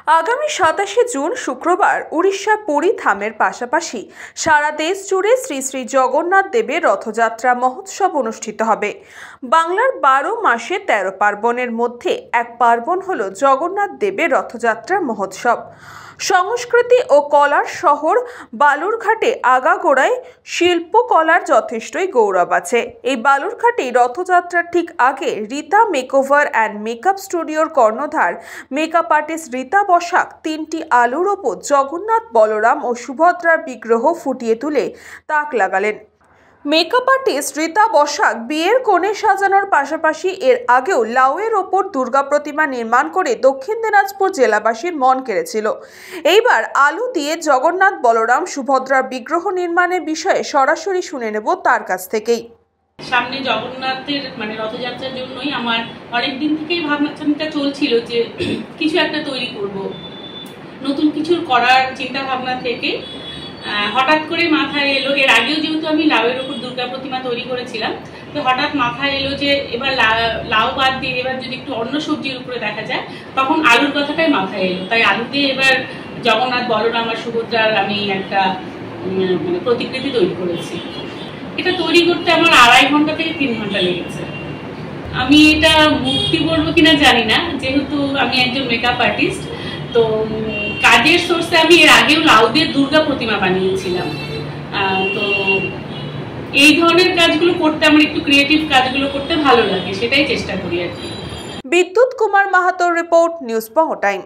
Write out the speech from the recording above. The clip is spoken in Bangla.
আগামী 27শে জুন শুক্রবার উড়িষ্যার পুরী ধামের পাশাপাশি সারা দেশ জুড়ে শ্রী শ্রী জগন্নাথ দেবের রথযাত্রা মহোৎসব অনুষ্ঠিত হবে। বাংলার 12 মাসে 13 পার্বণের মধ্যে এক পার্বণ হল জগন্নাথ দেবের রথযাত্রা মহোৎসব। সংস্কৃতি ও কলার শহর বালুরঘাটে আগাগোড়ায় শিল্পকলার যথেষ্টই গৌরব আছে। এই বালুরঘাটে রথযাত্রার ঠিক আগে রীতা মেকওভার অ্যান্ড মেকআপ স্টুডিওর কর্ণধার মেকআপ আর্টিস্ট রীতা বসাক 3টি আলুর ওপর জগন্নাথ, বলরাম ও সুভদ্রার বিগ্রহ ফুটিয়ে তুলে তাক লাগালেন। মেকআপ আর্টিস্ট রীতা বসাক বিয়ের কোণে সাজানোর পাশাপাশি এর আগেও লাউয়ের ওপর দুর্গা প্রতিমা নির্মাণ করে দক্ষিণ দিনাজপুর জেলাবাসীর মন কেড়েছিল। এইবার আলু দিয়ে জগন্নাথ, বলরাম, সুভদ্রার বিগ্রহ নির্মাণের বিষয়ে সরাসরি শুনে নেব তার কাছ থেকেই। সামনে জগন্নাথের রথযাত্রার জন্যই আমার অনেক দিন থেকেই ভাবনাটা চলছিল যে কিছু একটা তৈরি করব, নতুন কিছু করার চিন্তা ভাবনা থেকে হঠাৎ করে মাথায় এলো, এর আগেও যেহেতু আমি লাউয়ের উপর দুর্গা প্রতিমা তৈরি করেছিলাম, তো হঠাৎ মাথায় এলো যে এবার লাউ বাদ দিয়ে এবার যদি একটু অন্য সবজির উপরে দেখা যায়, তখন আলুর কথাটাই মাথায় এলো। তাই আলু দিয়ে এবার জগন্নাথ, বলরাম আর সুভদ্রার আমি একটা প্রতিকৃতি তৈরি করেছি। এটা তৈরি করতে আমার 2.5 ঘন্টা থেকে 3 ঘন্টা লেগেছে। আমি এটা মুক্তি বলবো কিনা জানি না, যেহেতু আমি একজন মেকআপ আর্টিস্ট, তো কাজের সোর্সে আমি এর আগেও লাউ দিয়ে দুর্গা প্রতিমা বানিয়েছিলাম। তো এই ধরনের কাজগুলো করতে আমার একটু ক্রিয়েটিভ কাজগুলো করতে ভালো লাগে, সেটাই চেষ্টা করি আর কি। বিদ্যুৎ কুমার মাহাতোর রিপোর্ট, নিউজ বঙ্গ টাইম।